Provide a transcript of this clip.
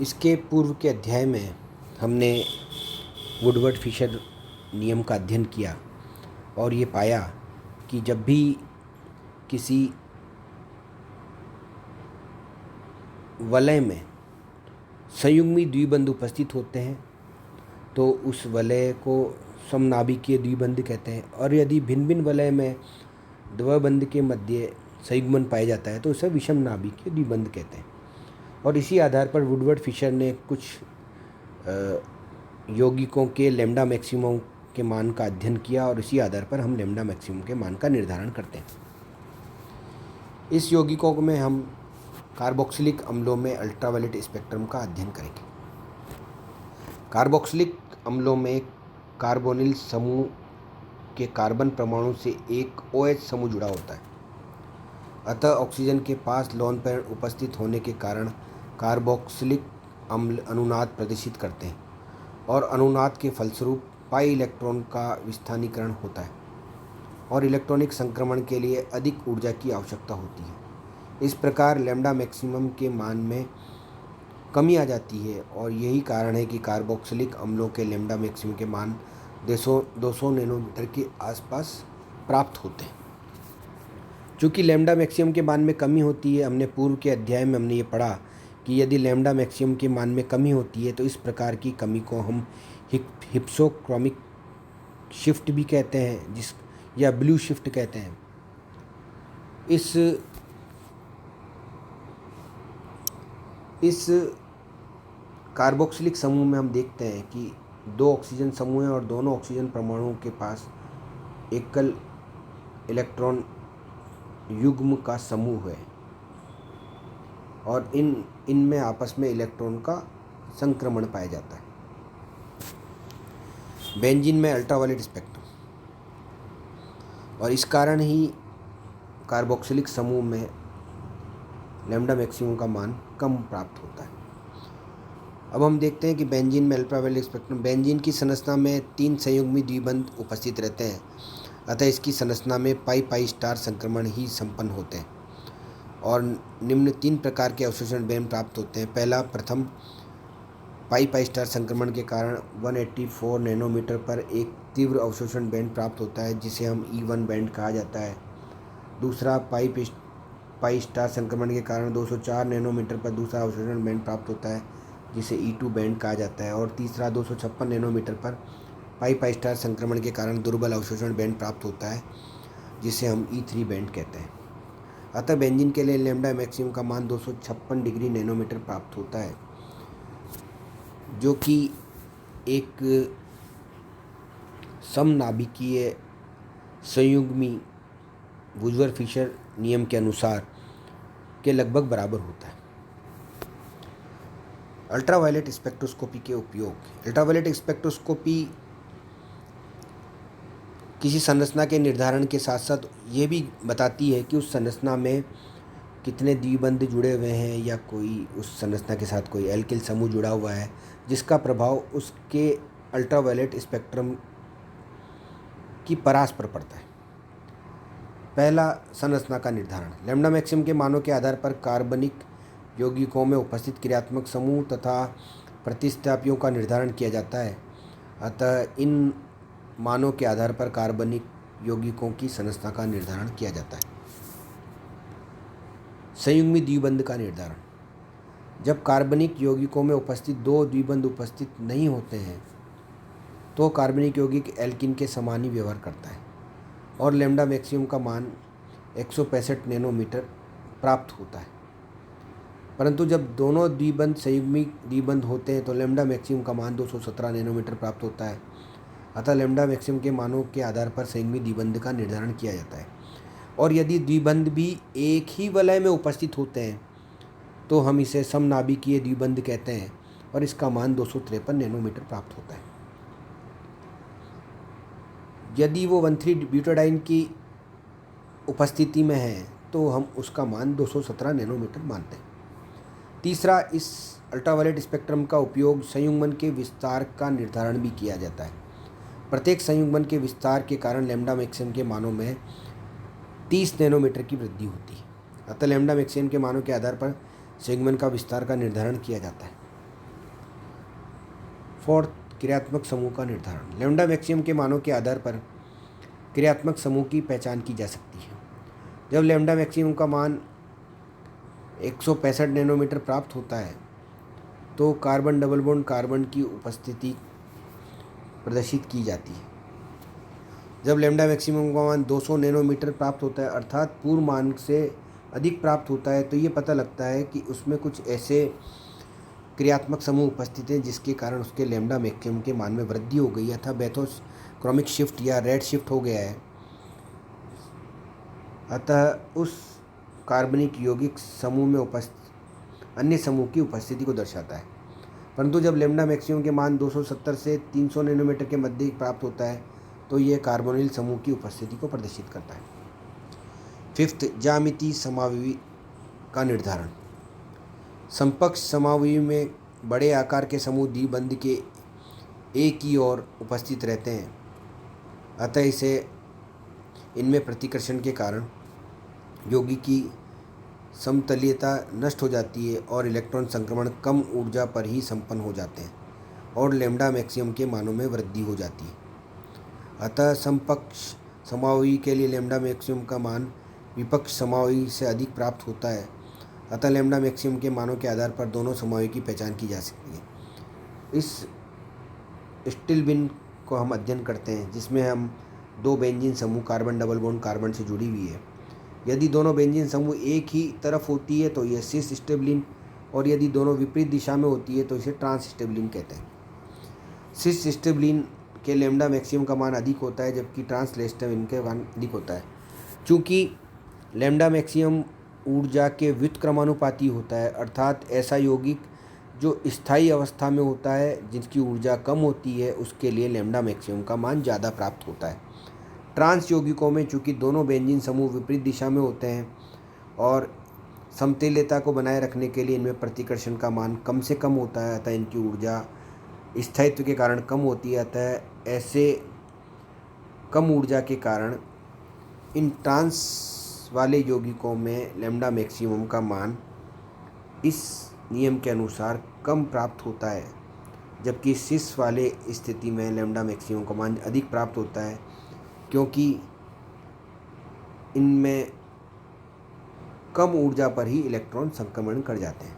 इसके पूर्व के अध्याय में हमने वुडवर्ड फिशर नियम का अध्ययन किया और ये पाया कि जब भी किसी वलय में संयुग्मी द्विबंध उपस्थित होते हैं तो उस वलय को समनाभिकीय द्विबंध कहते हैं, और यदि भिन्न भिन्न वलय में द्वबंध के मध्य संयुग्मन पाया जाता है तो उसे विषम नाभिकीय द्विबंध कहते हैं। और इसी आधार पर वुडवर्ड फिशर ने कुछ यौगिकों के लैम्डा मैक्सिमम के मान का अध्ययन किया और इसी आधार पर हम लैम्डा मैक्सिमम के मान का निर्धारण करते हैं। इस यौगिकों में हम कार्बोक्सिलिक अम्लों में अल्ट्रावायलेट स्पेक्ट्रम का अध्ययन करेंगे। कार्बोक्सिलिक अम्लों में कार्बोनिल समूह के कार्बन परमाणु से एक OH समूह जुड़ा होता है, अतः ऑक्सीजन के पास लोन पेयर उपस्थित होने के कारण कार्बोक्सिलिक अम्ल अनुनाद प्रदर्शित करते हैं और अनुनाद के फलस्वरूप पाई इलेक्ट्रॉन का विस्थानीकरण होता है और इलेक्ट्रॉनिक संक्रमण के लिए अधिक ऊर्जा की आवश्यकता होती है। इस प्रकार लैम्डा मैक्सिमम के मान में कमी आ जाती है और यही कारण है कि कार्बोक्सिलिक अम्लों के लैम्डा मैक्सिमम के मान 200 नैनोमीटर के आसपास प्राप्त होते हैं। चूँकि लैम्डा मैक्सिमम के मान में कमी होती है, हमने पूर्व के अध्याय में हमने ये पढ़ा कि यदि लैम्डा मैक्सिमम के मान में कमी होती है तो इस प्रकार की कमी को हम हिप्सोक्रोमिक शिफ्ट भी कहते हैं, या ब्लू शिफ्ट कहते हैं। इस कार्बोक्सिलिक समूह में हम देखते हैं कि 2 ऑक्सीजन समूह हैं और दोनों ऑक्सीजन परमाणुओं के पास एकल इलेक्ट्रॉन युग्म का समूह है और इनमें आपस में इलेक्ट्रॉन का संक्रमण पाया जाता है। बेंजीन में अल्ट्रावायलेट स्पेक्ट्रम, और इस कारण ही कार्बोक्सिलिक समूह में लैम्डा मैक्सिमम का मान कम प्राप्त होता है। अब हम देखते हैं कि बेंजीन में अल्ट्रावायलेट स्पेक्ट्रम। बेंजीन की संरचना में 3 संयुग्मी द्विबंध उपस्थित रहते हैं, अतः इसकी संरचना में पाई स्टार संक्रमण ही संपन्न होते हैं और निम्न 3 प्रकार के अवशोषण बैंड प्राप्त होते हैं। प्रथम पाई स्टार संक्रमण के कारण 184 नैनोमीटर पर एक तीव्र अवशोषण बैंड प्राप्त होता है जिसे हम E1 बैंड कहा जाता है। दूसरा पाई स्टार संक्रमण के कारण 204 नैनोमीटर पर दूसरा अवशोषण बैंड प्राप्त होता है जिसे E2 बैंड कहा जाता है। और तीसरा 256 नैनोमीटर पर पाई स्टार संक्रमण के कारण दुर्बल अवशोषण बैंड प्राप्त होता है जिसे हम E3 बैंड कहते हैं। अतः बेंजीन के लिए लैम्डा मैक्सिमम का मान 256 डिग्री नैनोमीटर प्राप्त होता है, जो कि एक समनाभिकीय संयुग्मी वुडवर्ड फिशर नियम के अनुसार के लगभग बराबर होता है। अल्ट्रावायलेट स्पेक्ट्रोस्कोपी के उपयोग। अल्ट्रावायलेट स्पेक्ट्रोस्कोपी किसी संरचना के निर्धारण के साथ साथ ये भी बताती है कि उस संरचना में कितने द्विबंध जुड़े हुए हैं या कोई उस संरचना के साथ कोई एल्किल समूह जुड़ा हुआ है, जिसका प्रभाव उसके अल्ट्रावायलेट स्पेक्ट्रम की परास पर पड़ता है। पहला, संरचना का निर्धारण। लैम्डा मैक्सिमम के मानों के आधार पर कार्बनिक यौगिकों में उपस्थित क्रियात्मक समूह तथा प्रतिस्थापियों का निर्धारण किया जाता है, अतः इन मानों के आधार पर कार्बनिक यौगिकों की संरचना का निर्धारण किया जाता है। संयुग्मी द्विबंध का निर्धारण। जब कार्बनिक यौगिकों में उपस्थित 2 द्विबंध उपस्थित नहीं होते हैं तो कार्बनिक यौगिक एल्किन के समान ही व्यवहार करता है और लैम्डा मैक्सिमम का मान 165 नैनोमीटर प्राप्त होता है। परंतु जब दोनों द्विबंध संयुग्मी द्विबंध होते हैं तो लैम्डा मैक्सिमम का मान 217 नैनोमीटर प्राप्त होता है। अतः लैम्डा मैक्सिमम के मानों के आधार पर संयुग्मी द्विबंध का निर्धारण किया जाता है। और यदि द्विबंध भी एक ही वलय में उपस्थित होते हैं तो हम इसे समनाभिकीय द्विबंध कहते हैं और इसका मान 253 नैनोमीटर प्राप्त होता है। यदि वो 1,3 ब्यूटाडाइन की उपस्थिति में है तो हम उसका मान 217 नैनोमीटर मानते हैं। तीसरा, इस अल्ट्रावायलेट स्पेक्ट्रम का उपयोग संयुग्मन के विस्तार का निर्धारण भी किया जाता है। प्रत्येक संयुग्मन के विस्तार के कारण लैम्डा मैक्सिमम के मानों में 30 नैनोमीटर की वृद्धि होती है। अतः लैम्डा मैक्सिमम के मानों के आधार पर संयुग्मन का विस्तार का निर्धारण किया जाता है। फोर्थ, क्रियात्मक समूह का निर्धारण। लैम्डा मैक्सिमम के मानों के आधार पर क्रियात्मक समूह की पहचान की जा सकती है। जब लैम्डा मैक्सिमम का मान 165 नैनोमीटर प्राप्त होता है तो कार्बन डबल बॉन्ड कार्बन की उपस्थिति प्रदर्शित की जाती है। जब लैम्डा मैक्सिमम का मान 200 नैनोमीटर प्राप्त होता है अर्थात पूर्व मान से अधिक प्राप्त होता है तो ये पता लगता है कि उसमें कुछ ऐसे क्रियात्मक समूह उपस्थित हैं जिसके कारण उसके लैम्डा मैक्सिमम के मान में वृद्धि हो गई है अथवा बेथोक्रोमिक शिफ्ट या रेड शिफ्ट हो गया है। अतः उस कार्बनिक यौगिक समूह में उपस्थित अन्य समूह की उपस्थिति को दर्शाता है। परंतु जब लैम्डा मैक्सिमम के मान 270 से 300 नैनोमीटर के मध्य प्राप्त होता है तो यह कार्बोनिल समूह की उपस्थिति को प्रदर्शित करता है। फिफ्थ, ज्यामितीय समावयवी का निर्धारण। समकक्ष समावयवी में बड़े आकार के समूह द्विबंध के एक ही ओर उपस्थित रहते हैं, अतः इनमें प्रतिकर्षण के कारण यौगिक की समतलीयता नष्ट हो जाती है और इलेक्ट्रॉन संक्रमण कम ऊर्जा पर ही संपन्न हो जाते हैं और लैम्डा मैक्सिमम के मानों में वृद्धि हो जाती है। अतः समकक्ष समावयवी के लिए लैम्डा मैक्सिमम का मान विपक्ष समावयवी से अधिक प्राप्त होता है। अतः लैम्डा मैक्सिमम के मानों के आधार पर दोनों समावयवी की पहचान की जा सकती है। इस स्टिल्बिन को हम अध्ययन करते हैं जिसमें हम दो बेंजीन समूह कार्बन डबल बॉन्ड कार्बन से जुड़ी हुई है। यदि दोनों बेंजीन समूह एक ही तरफ होती है तो यह सिस स्टेबिलिन और यदि दोनों विपरीत दिशा में होती है तो इसे ट्रांस स्टेबिलिन कहते हैं। सिस स्टेबिलिन के लैम्डा मैक्सिमम का मान अधिक होता है जबकि ट्रांस स्टेबिलिन के मान अधिक होता है। चूँकि लैम्डा मैक्सिमम ऊर्जा के व्युत्क्रमानुपाती होता है अर्थात ऐसा यौगिक जो स्थायी अवस्था में होता है जिसकी ऊर्जा कम होती है उसके लिए लैम्डा मैक्सिमम का मान ज़्यादा प्राप्त होता है। ट्रांस यौगिकों में चूँकि दोनों बेंजीन समूह विपरीत दिशा में होते हैं और समतुल्यता को बनाए रखने के लिए इनमें प्रतिकर्षण का मान कम से कम होता है अतः इनकी ऊर्जा स्थायित्व के कारण कम होती है। अतः ऐसे कम ऊर्जा के कारण इन ट्रांस वाले यौगिकों में लैम्डा मैक्सिमम का मान इस नियम के अनुसार कम प्राप्त होता है जबकि सिस वाले स्थिति में लैम्डा मैक्सिमम का मान अधिक प्राप्त होता है क्योंकि इनमें कम ऊर्जा पर ही इलेक्ट्रॉन संक्रमण कर जाते हैं।